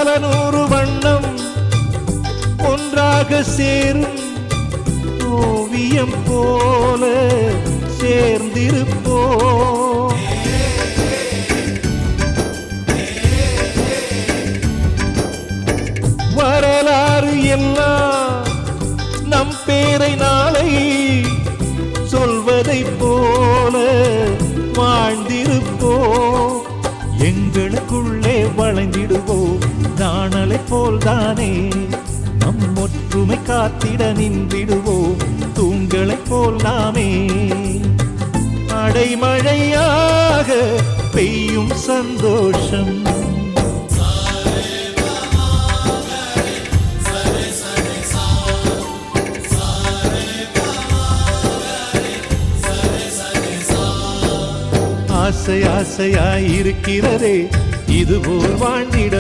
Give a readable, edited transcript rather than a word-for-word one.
பல நூறு வண்ணம் ஒன்றாக சேரும் ஓவியம் போல சேர்ந்திருப்போம். வரலாறு எல்லாம் நம் பேரை நாளை சொல்வதை போல வாழ்ந்திருப்போம். எங்களுக்குள்ளே வளைந்திடுவோம் நாணலை போல்தானே. நம் ஒற்றுமை காத்திட நின்றிடுவோம் தூங்களை போல் நாமே. அடைமழையாக பெய்யும் சந்தோஷம் ஆசை ஆசையாயிருக்கிறதே இதுபோல் வாழ்ந்திட